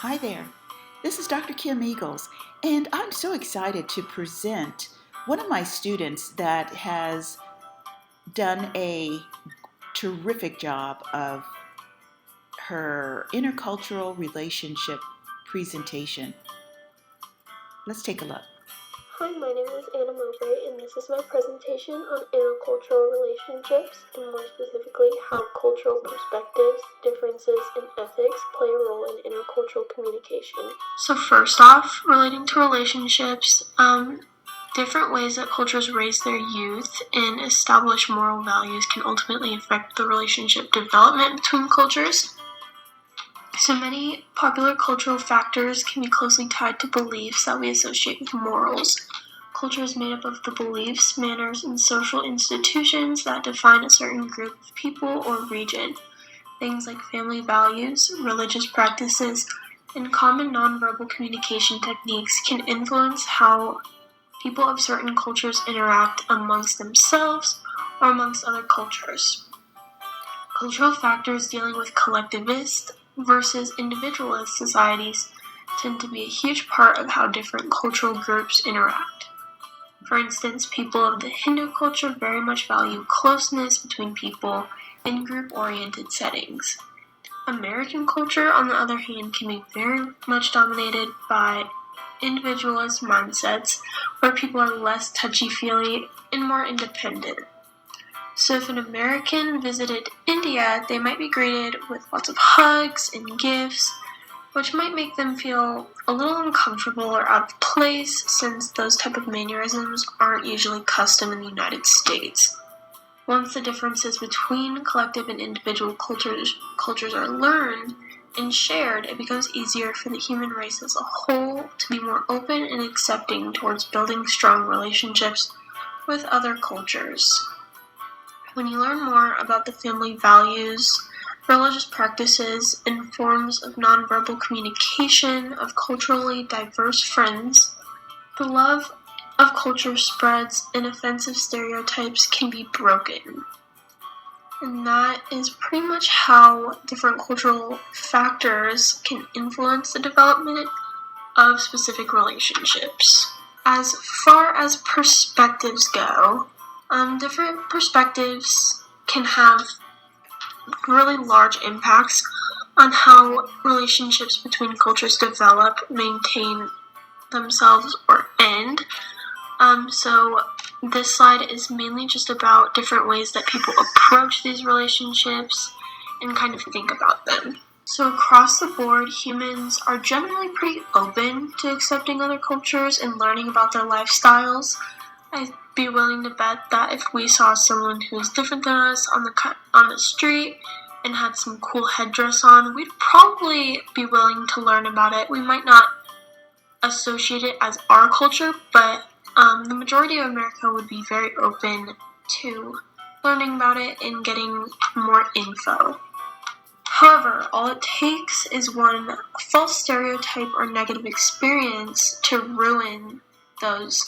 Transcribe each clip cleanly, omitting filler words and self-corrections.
Hi there. This is Dr. Kim Eagles, and I'm so excited to present one of my students that has done a terrific job of her intercultural relationship presentation. Let's take a look. Hi, my name is Anna Mowbray, and this is my presentation on intercultural relationships, and more specifically, how cultural perspectives, differences, and ethics play a role in intercultural communication. So first off, relating to relationships, different ways that cultures raise their youth and establish moral values can ultimately affect the relationship development between cultures. So many popular cultural factors can be closely tied to beliefs that we associate with morals. Culture is made up of the beliefs, manners, and social institutions that define a certain group of people or region. Things like family values, religious practices, and common nonverbal communication techniques can influence how people of certain cultures interact amongst themselves or amongst other cultures. Cultural factors dealing with collectivist versus individualist societies tend to be a huge part of how different cultural groups interact. For instance, people of the Hindu culture very much value closeness between people in group-oriented settings. American culture, on the other hand, can be very much dominated by individualist mindsets where people are less touchy-feely and more independent. So if an American visited India, they might be greeted with lots of hugs and gifts, which might make them feel a little uncomfortable or out of place since those type of mannerisms aren't usually custom in the United States. Once the differences between collective and individual cultures are learned and shared, it becomes easier for the human race as a whole to be more open and accepting towards building strong relationships with other cultures. When you learn more about the family values, religious practices, and forms of nonverbal communication of culturally diverse friends, the love of culture spreads and offensive stereotypes can be broken. And that is pretty much how different cultural factors can influence the development of specific relationships. As far as perspectives go, different perspectives can have really large impacts on how relationships between cultures develop, maintain themselves, or end. So this slide is mainly just about different ways that people approach these relationships and kind of think about them. So across the board, humans are generally pretty open to accepting other cultures and learning about their lifestyles. I'd be willing to bet that if we saw someone who was different than us on the street and had some cool headdress on, we'd probably be willing to learn about it. We might not associate it as our culture, but the majority of America would be very open to learning about it and getting more info. However, all it takes is one false stereotype or negative experience to ruin those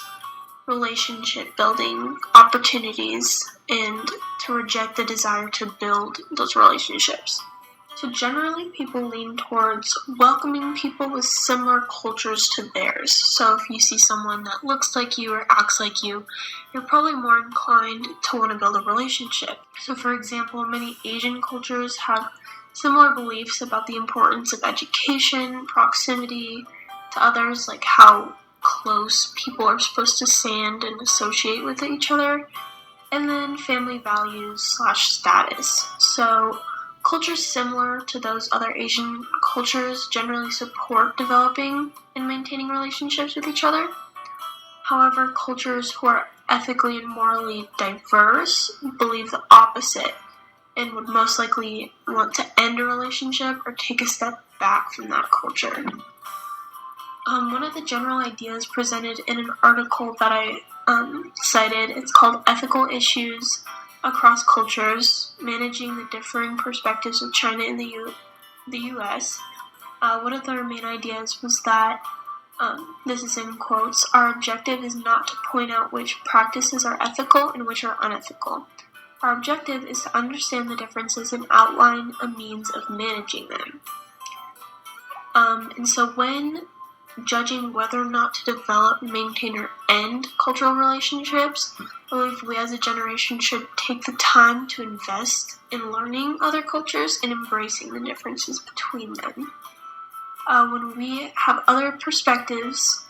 relationship building opportunities and to reject the desire to build those relationships. So generally, people lean towards welcoming people with similar cultures to theirs. So if you see someone that looks like you or acts like you, you're probably more inclined to want to build a relationship. So for example, many Asian cultures have similar beliefs about the importance of education, proximity to others, like how close people are supposed to stand and associate with each other, and then family values / status. So cultures similar to those other Asian cultures generally support developing and maintaining relationships with each other. However, cultures who are ethically and morally diverse believe the opposite and would most likely want to end a relationship or take a step back from that culture. One of the general ideas presented in an article that I cited, it's called Ethical Issues Across Cultures, Managing the Differing Perspectives of China and the U.S. One of their main ideas was that, this is in quotes, our objective is not to point out which practices are ethical and which are unethical. Our objective is to understand the differences and outline a means of managing them. And so when judging whether or not to develop, maintain, or end cultural relationships, I believe we as a generation should take the time to invest in learning other cultures and embracing the differences between them. When we have other perspectives,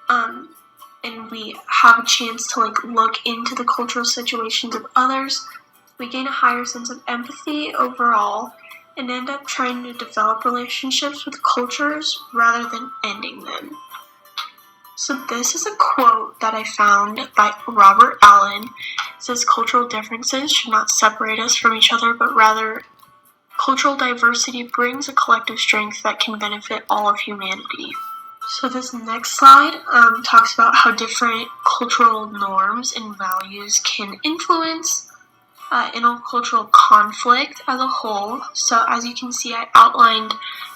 and we have a chance to look into the cultural situations of others, we gain a higher sense of empathy overall and end up trying to develop relationships with cultures rather than ending them. So this is a quote that I found by Robert Allen. It says, "Cultural differences should not separate us from each other, but rather cultural diversity brings a collective strength that can benefit all of humanity." So this next slide talks about how different cultural norms and values can influence intercultural conflict as a whole. So as you can see, I outlined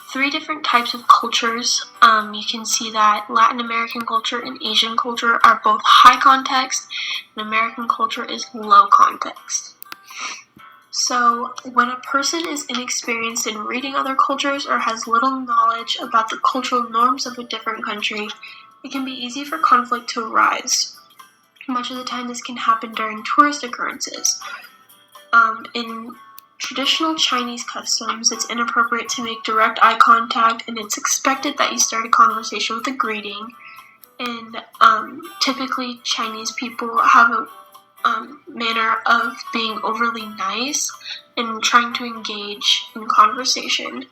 3 different types of cultures. You can see that Latin American culture and Asian culture are both high context, and American culture is low context. So when a person is inexperienced in reading other cultures or has little knowledge about the cultural norms of a different country, it can be easy for conflict to arise. Much of the time this can happen during tourist occurrences. In traditional Chinese customs, it's inappropriate to make direct eye contact, and it's expected that you start a conversation with a greeting. And typically Chinese people have a manner of being overly nice and trying to engage in conversation.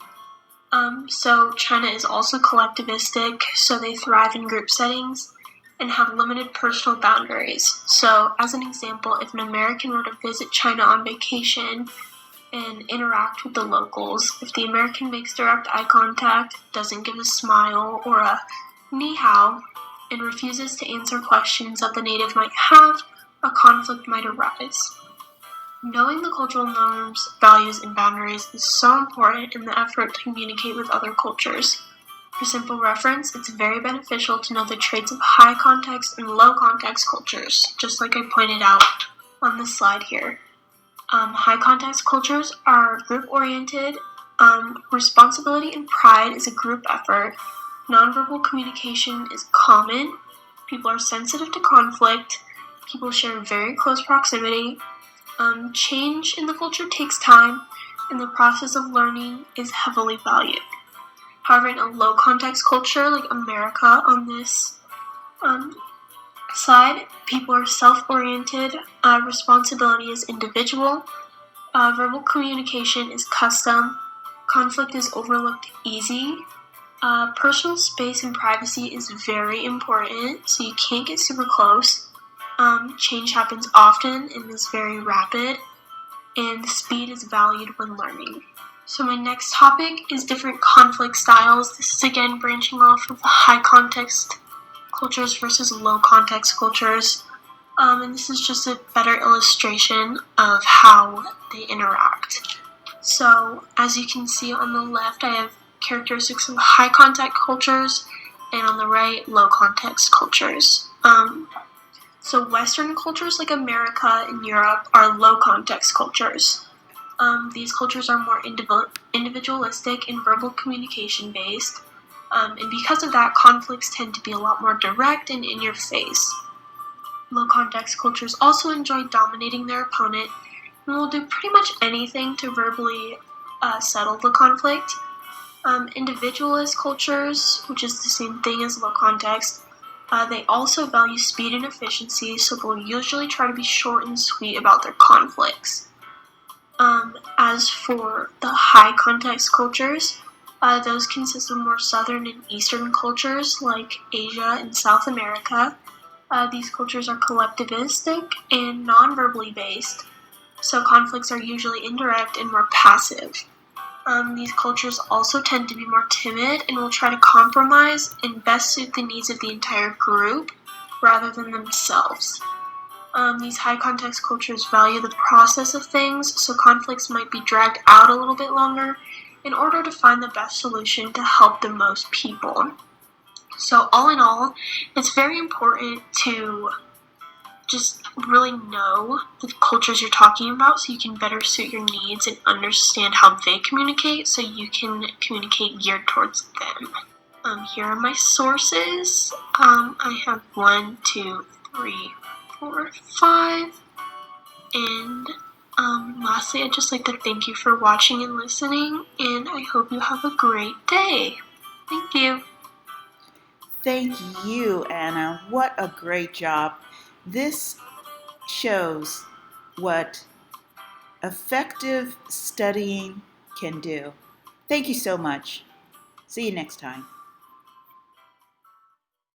So China is also collectivistic, so they thrive in group settings and have limited personal boundaries. So as an example, if an American were to visit China on vacation and interact with the locals, if the American makes direct eye contact, doesn't give a smile or a ni hao, and refuses to answer questions that the native might have, a conflict might arise. Knowing the cultural norms, values, and boundaries is so important in the effort to communicate with other cultures. For simple reference, it's very beneficial to know the traits of high context and low context cultures, just like I pointed out on this slide here. High context cultures are group-oriented. Responsibility and pride is a group effort. Nonverbal communication is common. People are sensitive to conflict. People share very close proximity. Change in the culture takes time, and the process of learning is heavily valued. However, in a low context culture like America on this slide, people are self-oriented. Responsibility is individual. Verbal communication is custom. Conflict is overlooked easy. Personal space and privacy is very important, so you can't get super close. Change happens often and is very rapid, and speed is valued when learning. So my next topic is different conflict styles. This is again branching off of high context cultures versus low context cultures. And this is just a better illustration of how they interact. So as you can see on the left, I have characteristics of high context cultures, and on the right, low context cultures. So Western cultures like America and Europe are low context cultures. These cultures are more individualistic and verbal communication based, and because of that, conflicts tend to be a lot more direct and in your face. Low context cultures also enjoy dominating their opponent and will do pretty much anything to verbally settle the conflict. Individualist cultures, which is the same thing as low context, they also value speed and efficiency, so they'll usually try to be short and sweet about their conflicts. As for the high context cultures, those consist of more southern and eastern cultures like Asia and South America. These cultures are collectivistic and non-verbally based, so conflicts are usually indirect and more passive. These cultures also tend to be more timid and will try to compromise and best suit the needs of the entire group rather than themselves. These high context cultures value the process of things, so conflicts might be dragged out a little bit longer in order to find the best solution to help the most people. So all in all, it's very important to just really know the cultures you're talking about so you can better suit your needs and understand how they communicate so you can communicate geared towards them. Here are my sources. I have 1, 2, 3, 4, 5. And lastly, I'd just like to thank you for watching and listening, and I hope you have a great day. Thank you. Thank you, Anna. What a great job. This shows what effective studying can do. Thank you so much. See you next time.